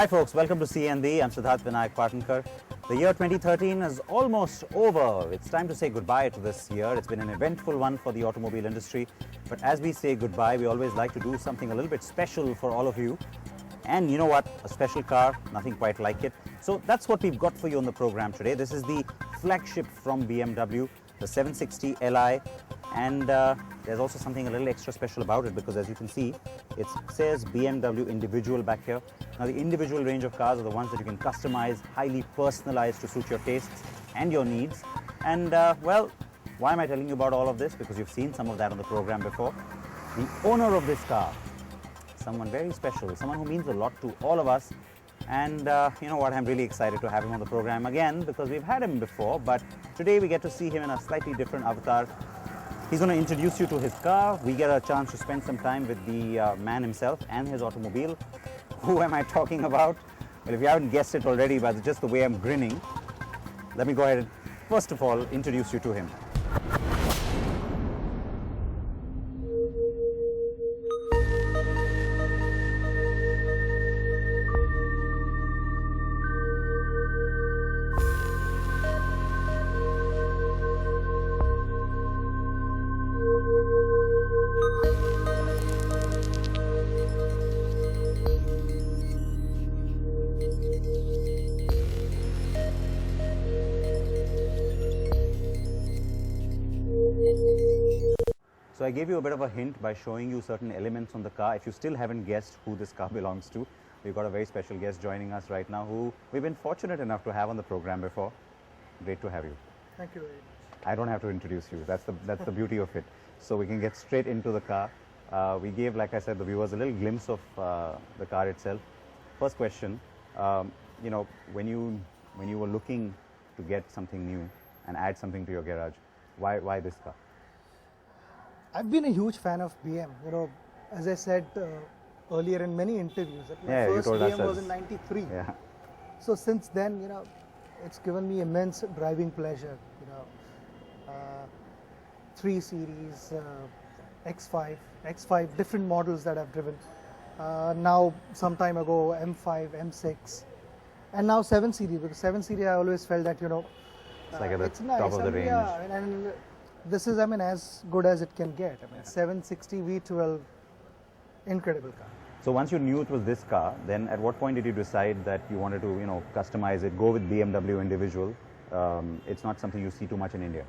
Hi folks, welcome to CND. I'm Siddharth Vinayak Patankar. The year 2013 is almost over. It's time to say goodbye to this year. It's been an eventful one for the automobile industry. But as we say goodbye, we always like to do something a little bit special for all of you. And you know what? A special car, nothing quite like it. So that's what we've got for you on the program today. This is the flagship from BMW, the 760 Li. And there's also something a little extra special about it because as you can see, it says BMW Individual back here. Now the individual range of cars are the ones that you can customize, highly personalized to suit your tastes and your needs. And well, why am I telling you about all of this? Because you've seen some of that on the program before. The owner of this car, someone very special, someone who means a lot to all of us. And you know what, I'm really excited to have him on the program again because we've had him before, but today we get to see him in a slightly different avatar. He's going to introduce you to his car. We get a chance to spend some time with the man himself and his automobile. Who am I talking about? Well, if you haven't guessed it already by just the way I'm grinning, let me go ahead and first of all introduce you to him. So I gave you a bit of a hint by showing you certain elements on the car. If you still haven't guessed who this car belongs to, we've got a very special guest joining us right now who we've been fortunate enough to have on the program before. Great to have you. Thank you very much. I don't have to introduce you. That's the beauty of it. So we can get straight into the car. We gave, like I said, the viewers a little glimpse of the car itself. First question, you know, when you were looking to get something new and add something to your garage, why this car? I've been a huge fan of BM. You know, as I said earlier in many interviews, that my first BM was in '93. Yeah. So since then, you know, it's given me immense driving pleasure. You know, 3 Series, X5, different models that I've driven. Now, some time ago, M5, M6, and now 7 Series. Because 7 Series, I always felt that, you know, it's like at the it's nice. top of the range. Yeah, and this is, I mean, as good as it can get. I mean, 760 V12, incredible car. So once you knew it was this car, then at what point did you decide that you wanted to, you know, customize it, go with BMW Individual? It's not something you see too much in India.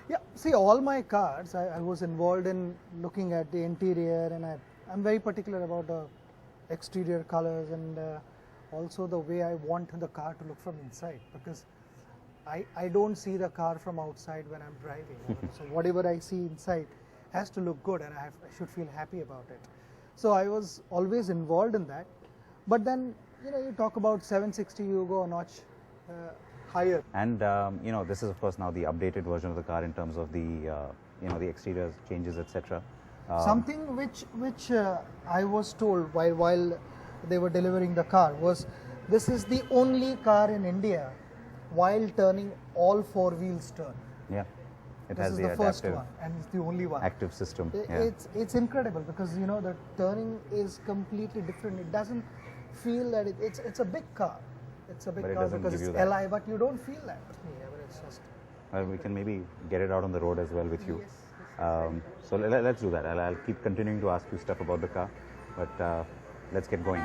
Yeah, see, all my cars, I was involved in looking at the interior, and I'm very particular about the exterior colors and also the way I want the car to look from inside, because I don't see the car from outside when I'm driving. So whatever I see inside has to look good, and I should feel happy about it. So I was always involved in that. But then, you know, you talk about 760, you go a notch higher. And you know, this is of course now the updated version of the car in terms of the you know, the exterior changes, etc. Something which I was told while they were delivering the car was, this is the only car in India while turning all 4 wheels turn. Yeah, it This has is the the first adaptive one, and it's the only one. active system. Yeah. It's incredible because, you know, the turning is completely different. It doesn't feel that it's a big car. It's a big But it car doesn't because give it's you that. Li, but you don't feel that. Yeah, but it's just. Well, we can maybe get it out on the road as well with you. Yes. So let's do that. I'll keep continuing to ask you stuff about the car, but let's get going.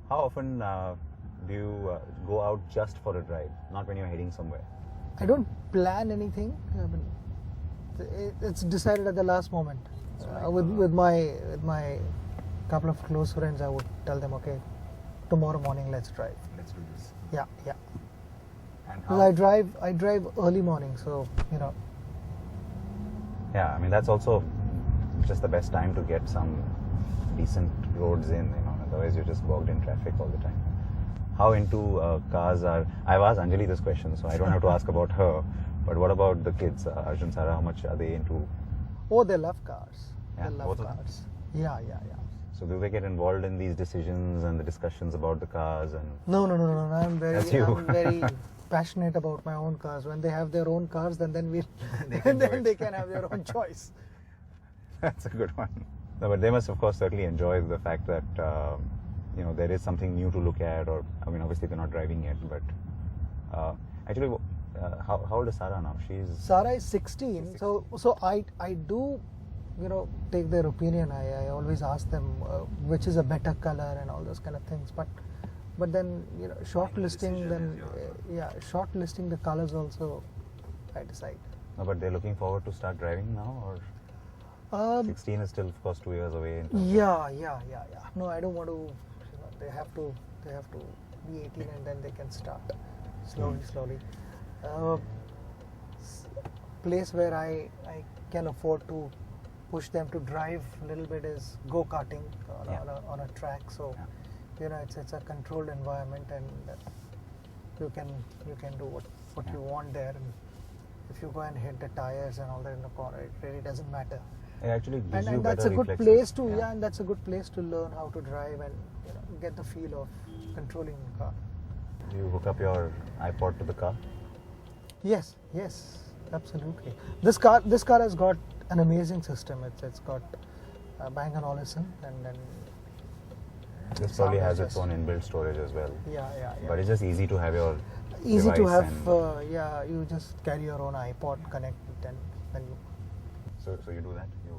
How often do you go out just for a drive, not when you're heading somewhere? I don't plan anything. I mean, it's decided at the last moment. With my couple of close friends, I would tell them, okay, tomorrow morning let's drive. Let's do this. Yeah. And Because I drive early morning, so you know. Yeah, I mean that's also just the best time to get some decent roads in, you know. Otherwise, you're just bogged in traffic all the time. How into cars are? I've asked Anjali this question, so I don't have to ask about her. But what about the kids, Arjun, Sarah? How much are they into? Oh, they love cars. Yeah, they love both of them? cars. Yeah. So do they get involved in these decisions and the discussions about the cars? And No. I'm That's you. I'm very passionate about my own cars. When they have their own cars, then we They can do then it. they can have their own choice. That's a good one. No, but they must, of course, certainly enjoy the fact that there is something new to look at. Or I mean, obviously they're not driving yet, but actually, how old is Sarah now? Sarah is 16, so I do, take their opinion. I always ask them which is a better color and all those kind of things. But then shortlisting shortlisting the colors also, I decide. No, but they're looking forward to start driving now, or 16 is still, of course, 2 years away. Yeah. No, I don't want to. They have to be 18 and then they can start slowly. Place where I can afford to push them to drive a little bit is go-karting on a track. So it's a controlled environment, and you can do what you want there. And if you go and hit the tires and all that in the corner, it really doesn't matter. It actually gives you And that's better a good reflexes. place to and that's a good place to learn how to drive and get the feel of controlling the car. Do you hook up your iPod to the car? Yes, absolutely. This car has got an amazing system. It's got Bang & Olufsen, and then This probably sound has is its just- own inbuilt storage as well. yeah. But it's just easy to have your Easy to device have. and- You just carry your own iPod, connect it, and then you So you do that? You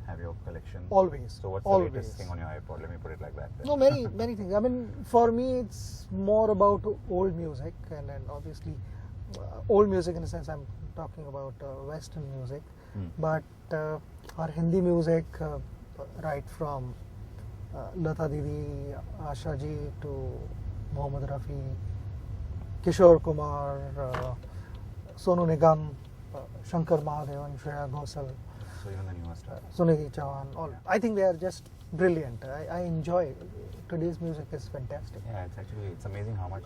have your collection? always. So what's always. the latest thing on your iPod? Let me put it like that. then. No, many things. I mean, for me, it's more about old music, and obviously, old music in the sense I'm talking about Western music, but our Hindi music, right from Lata Didi, Asha Ji to Mohammad Rafi, Kishore Kumar, Sonu Nigam, Shankar Mahadevan, Shreya Ghosal, So even the newer stuff. Sunidhi Chauhan, all. I think they are just brilliant. I enjoy today's music is fantastic. Yeah, it's amazing how much.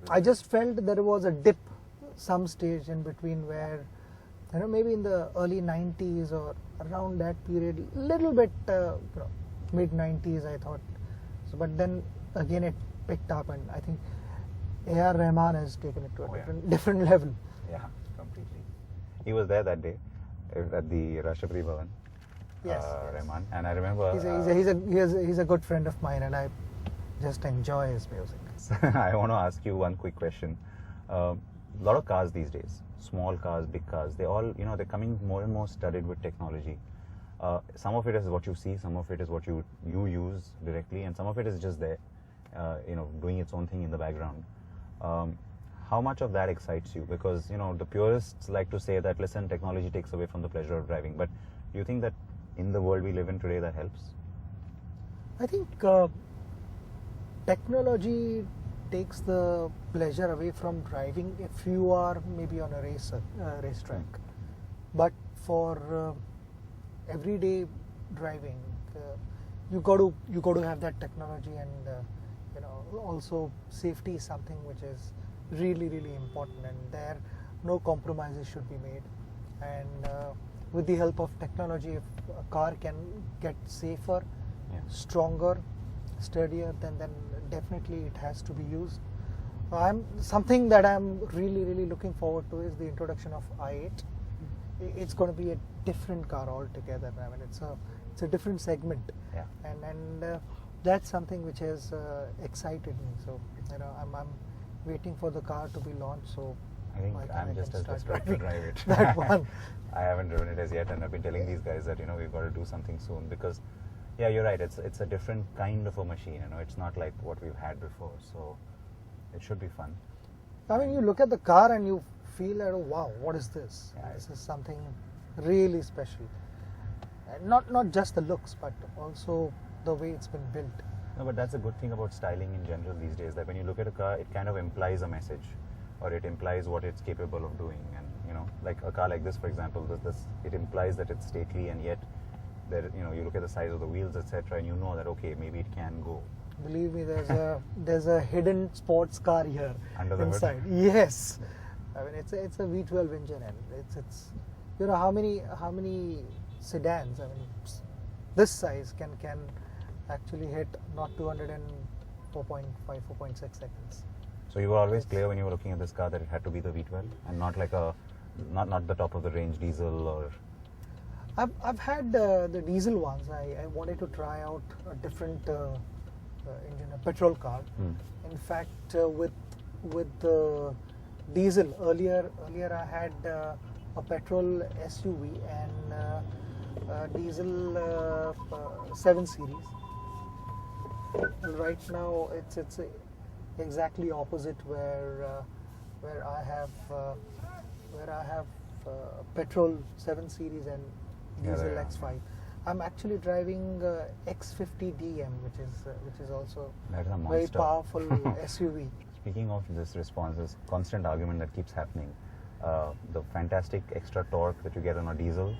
I just felt there was a dip some stage in between where maybe in the early 90s or around that period, little bit mid 90s I thought. So, but then again it picked up, and I think A.R. Rahman has taken it to a different level. Yeah, completely. He was there that day at the Rashtrapati Bhavan. Yes. Rahman, and I remember. He's a good friend of mine, and I just enjoy his music. I want to ask you one quick question. A lot of cars these days, small cars, big cars, they all, they're coming more and more studded with technology. Some of it is what you see, some of it is what you use directly, and some of it is just there, doing its own thing in the background. How much of that excites you? Because, the purists like to say that, listen, technology takes away from the pleasure of driving. But do you think that in the world we live in today, that helps? I think technology takes the pleasure away from driving if you are maybe on a racetrack. But for everyday driving, you got to have that technology, and also safety is something which is really important, and there no compromises should be made. And with the help of technology, if a car can get safer, stronger, sturdier, then definitely it has to be used. Something that I'm really looking forward to is the introduction of i8. It's going to be a different car altogether. I mean, it's a different segment, and that's something which has excited me. So I'm waiting for the car to be launched. So I think I'm just as desperate to drive it. That one. I haven't driven it as yet, and I've been telling these guys that we've got to do something soon, because you're right, it's a different kind of a machine. It's not like what we've had before, so it should be fun. I mean, you look at the car and you feel that, oh wow, what is this? This is something really special. And not just the looks, but also the way it's been built. No, but that's a good thing about styling in general these days, that when you look at a car, it kind of implies a message, or it implies what it's capable of doing. And like a car like this, for example, it implies that it's stately, and yet there, you look at the size of the wheels, etc., and you know that okay, maybe it can go. Believe me, there's a hidden sports car here Under the inside. hood? Yes, I mean it's a V12 engine, and it's how many sedans? I mean, this size can actually hit not 200 in 4.6 seconds. So you were always clear when you were looking at this car that it had to be the V12 and not like a not the top of the range diesel or. I've had the diesel ones. I wanted to try out a different engine, a petrol car. In fact, with the diesel earlier I had a petrol SUV and a diesel 7 Series. And right now it's exactly opposite where I have petrol 7 Series and diesel X5. I'm actually driving X50DM, which is also That is a very monster. powerful SUV. Speaking of this response, this constant argument that keeps happening, the fantastic extra torque that you get on a diesel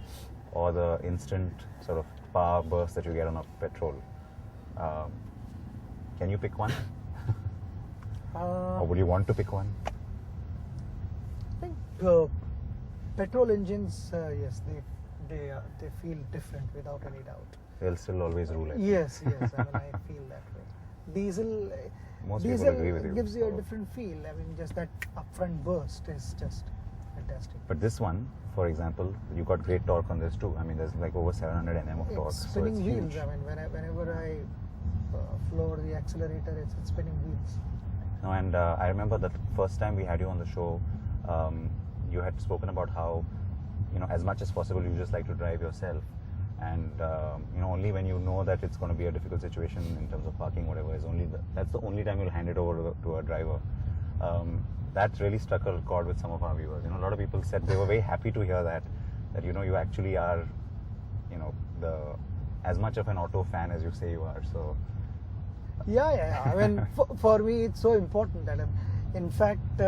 or the instant sort of power burst that you get on a petrol. Can you pick one? Or would you want to pick one? I think petrol engines, yes, they feel different without any doubt. They'll still always rule it. Yes, I mean, I feel that way. Diesel, Most people agree with you. gives you a different feel. I mean, just that upfront burst is just fantastic. But this one, for example, you got great torque on this too. I mean, there's like over 700 Nm of torque. It's So spinning it's wheels. huge. I mean, whenever I floor the accelerator, it's spinning wheels. No, and I remember the first time we had you on the show, you had spoken about how, as much as possible, you just like to drive yourself. And, only when you know that it's going to be a difficult situation in terms of parking, whatever, that's the only time you'll hand it over to a driver. That really struck a chord with some of our viewers. A lot of people said they were very happy to hear that you actually are, as much of an auto fan as you say you are. So. Yeah. I mean, for me, it's so important that, in fact,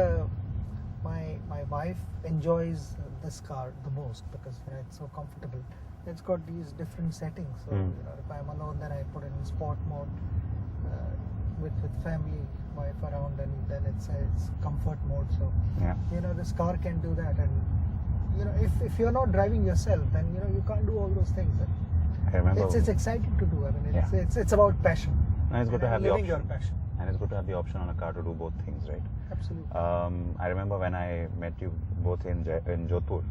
my wife enjoys this car the most because it's so comfortable. It's got these different settings. So if I'm alone, then I put it in sport mode. With family, wife around, and then it's comfort mode. So this car can do that. And if you're not driving yourself, then you can't do all those things. I remember it's exciting to do. I mean, it's about passion. And it's good to have the option. Your passion. And it's good to have the option on a car to do both things, right? Absolutely. I remember when I met you both in Jodhpur.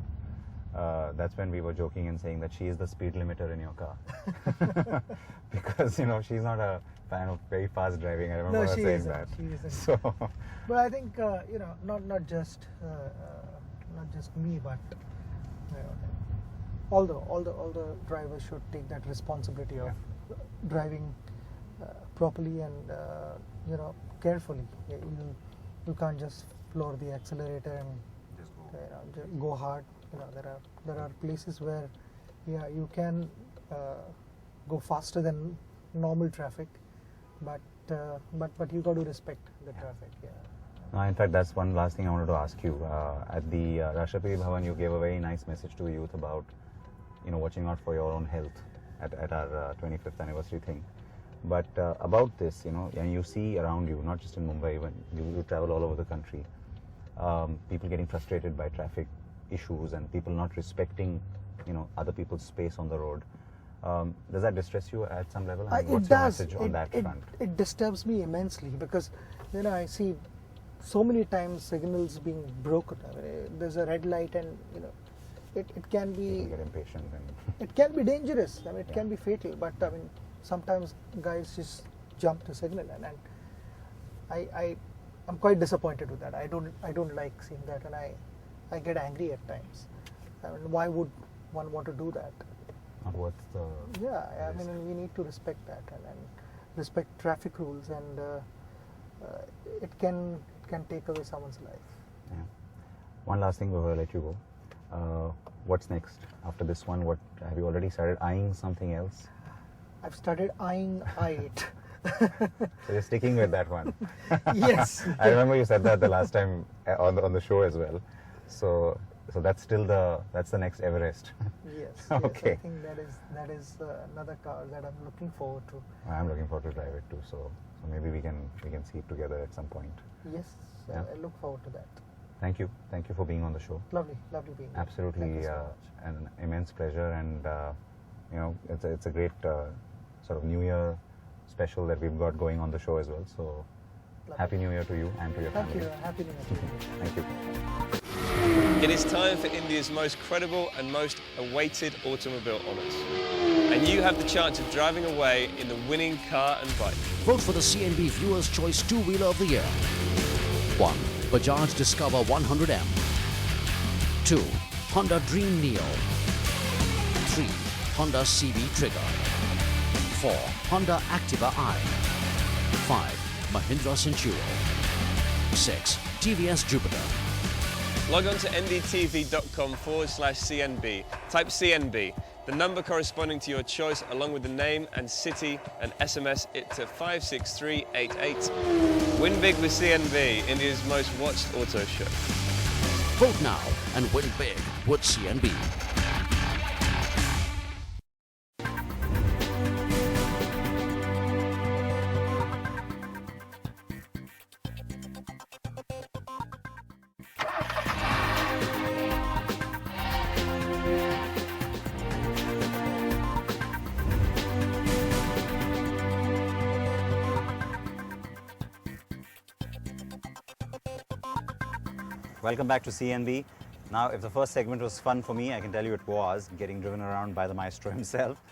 That's when we were joking and saying that she is the speed limiter in your car. Because, she's not a fan of very fast driving. I remember her saying that. She isn't. So, but I think, not just me, but all the drivers should take that responsibility of driving properly and carefully. You can't just floor the accelerator and just go hard. There are places where you can go faster than normal traffic, but you got to respect the traffic. in fact, that's one last thing I wanted to ask you. At the Rashtrapati Bhavan, you gave a very nice message to the youth about watching out for your own health at our 25th anniversary thing. But about this, and you see around you, not just in Mumbai, when you travel all over the country, people getting frustrated by traffic issues and people not respecting, other people's space on the road. Does that distress you at some level? And what's your message on that front? It disturbs me immensely because, I see so many times signals being broken. I mean, there's a red light and, it can be... People get impatient. It can be dangerous. I mean, it can be fatal. But, I mean, sometimes guys just jump the signal and I'm quite disappointed with that. I don't like seeing that, and I get angry at times. I mean, why would one want to do that? What's the... Yeah, I mean, we need to respect that and respect traffic rules, and it can take away someone's life. Yeah. One last thing before I let you go. What's next after this one? What have you already started eyeing something else? I've started eyeing i8. So you're sticking with that one. Yes. I remember you said that the last time on the show as well. So that's still that's the next Everest. Yes. Okay. Yes, I think that is another car that I'm looking forward to. I'm looking forward to drive it too. So maybe we can see it together at some point. Yes. Yeah. I look forward to that. Thank you for being on the show. Lovely being here. Absolutely Thank you so much. an immense pleasure, and You know, it's a great sort of New Year special that we've got going on the show as well. So, Happy New Year to you and to your family. Thank you. Happy New Year to you. Thank you. It is time for India's most credible and most awaited automobile honours. And you have the chance of driving away in the winning car and bike. Vote for the CNB Viewers' Choice Two-Wheeler of the Year. 1. Bajaj Discover 100M. 2. Honda Dream Neo. 3. Honda CB Trigger. 4. Honda Activa I. 5. Mahindra Centurion. 6. TVS Jupiter. Log on to ndtv.com/CNB. Type CNB, the number corresponding to your choice, along with the name and city, and SMS it to 56388. Win big with CNB, India's most watched auto show. Vote now and win big with CNB. Welcome back to CNB. Now, if the first segment was fun for me, I can tell you it was, getting driven around by the maestro himself.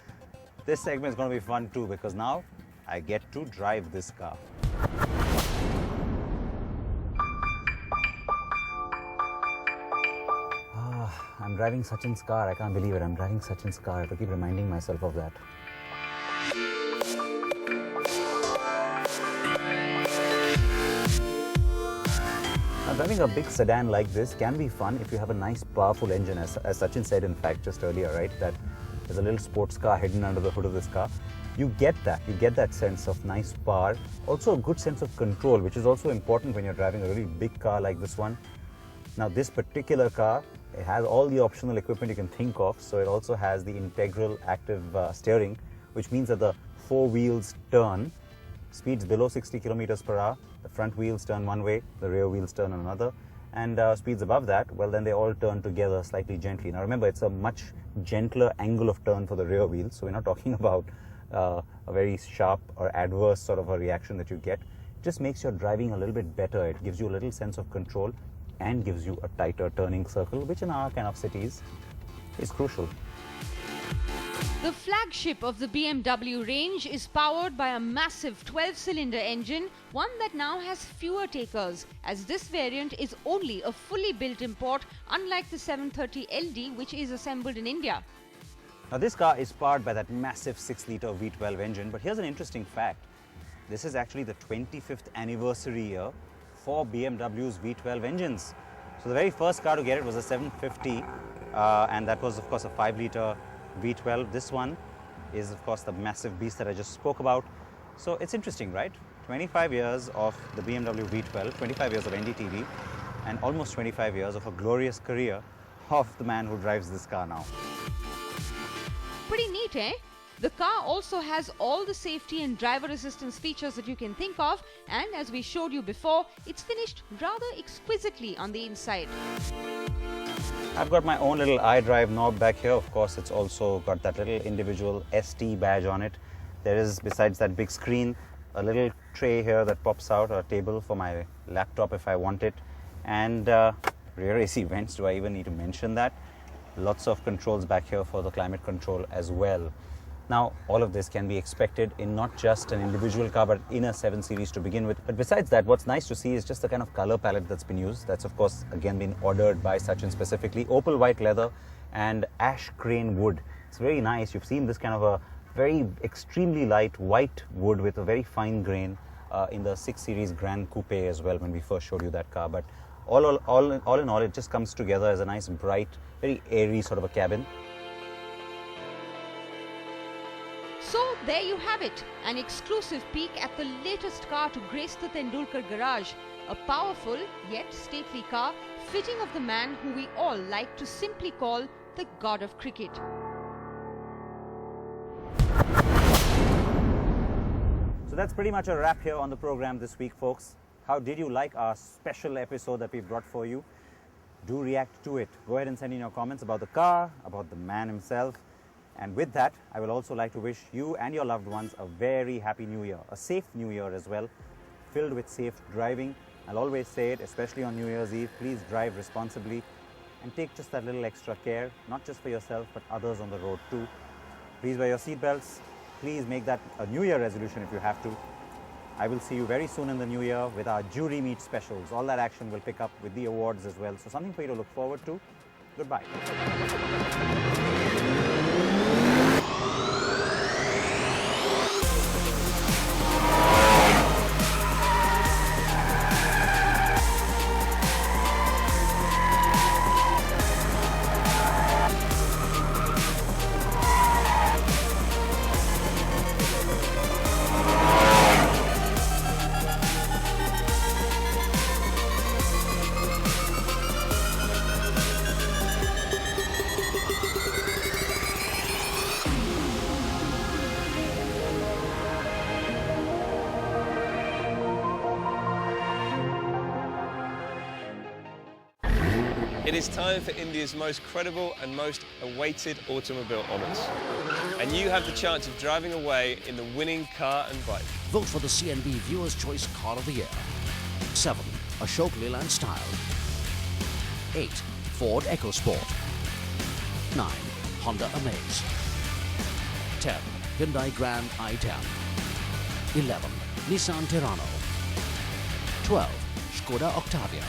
This segment is going to be fun too, because now I get to drive this car. I'm driving Sachin's car. I can't believe it. I'm driving Sachin's car. I have to keep reminding myself of that. Now, driving a big sedan like this can be fun if you have a nice powerful engine, as Sachin said in fact just earlier, right? That there's a little sports car hidden under the hood of this car. You get that sense of nice power, also a good sense of control, which is also important when you're driving a really big car like this one. Now, this particular car, it has all the optional equipment you can think of, so it also has the integral active steering, which means that the four wheels turn, speeds below 60 kilometers per hour, the front wheels turn one way, the rear wheels turn another, and speeds above that, well, then they all turn together slightly gently. Now remember, it's a much gentler angle of turn for the rear wheels, so we're not talking about a very sharp or adverse sort of a reaction that you get. It just makes your driving a little bit better. It gives you a little sense of control and gives you a tighter turning circle, which in our kind of cities is crucial. The flagship of the BMW range is powered by a massive 12-cylinder engine, one that now has fewer takers, as this variant is only a fully built import, unlike the 730 LD, which is assembled in India. Now this car is powered by that massive 6-litre V12 engine, but here's an interesting fact. This is actually the 25th anniversary year for BMW's V12 engines. So the very first car to get it was a 750, and that was of course a 5-litre V12. This one is of course the massive beast that I just spoke about. So it's interesting, right? 25 years of the BMW V12, 25 years of NDTV, and almost 25 years of a glorious career of the man who drives this car now. Pretty neat, eh? The car also has all the safety and driver assistance features that you can think of, and as we showed you before, it's finished rather exquisitely on the inside. I've got my own little iDrive knob back here. Of course, it's also got that little individual ST badge on it. There is, besides that big screen, a little tray here that pops out, a table for my laptop if I want it. And rear AC vents, do I even need to mention that? Lots of controls back here for the climate control as well. Now, all of this can be expected in not just an individual car, but in a 7 Series to begin with. But besides that, what's nice to see is just the kind of color palette that's been used. That's, of course, again been ordered by Sachin specifically. Opal white leather and ash crane wood. It's very nice. You've seen this kind of a very extremely light white wood with a very fine grain in the 6 Series Grand Coupe as well when we first showed you that car. But all in all, it just comes together as a nice, bright, very airy sort of a cabin. So there you have it, an exclusive peek at the latest car to grace the Tendulkar garage. A powerful yet stately car, fitting of the man who we all like to simply call the god of cricket. So that's pretty much a wrap here on the program this week, folks. How did you like our special episode that we brought for you? Do react to it. Go ahead and send in your comments about the car, about the man himself. And with that, I will also like to wish you and your loved ones a very happy new year, a safe new year as well, filled with safe driving. I'll always say it, especially on New Year's Eve, please drive responsibly and take just that little extra care, not just for yourself, but others on the road too. Please wear your seatbelts. Please make that a New Year resolution if you have to. I will see you very soon in the new year with our jury meet specials. All that action will pick up with the awards as well. So something for you to look forward to. Goodbye. It is time for India's most credible and most awaited automobile honours. And you have the chance of driving away in the winning car and bike. Vote for the CNB Viewer's Choice Car of the Year. 7. Ashok Leyland Style. 8. Ford EcoSport. 9. Honda Amaze. 10. Hyundai Grand i10. 11. Nissan Terrano. 12. Skoda Octavia.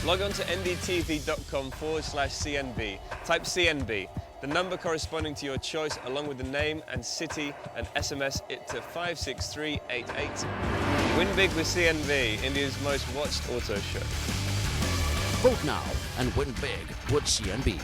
Log on to ndtv.com/CNB. Type CNB, the number corresponding to your choice, along with the name and city, and SMS it to 56388. Win big with CNB, India's most watched auto show. Vote now and win big with CNB.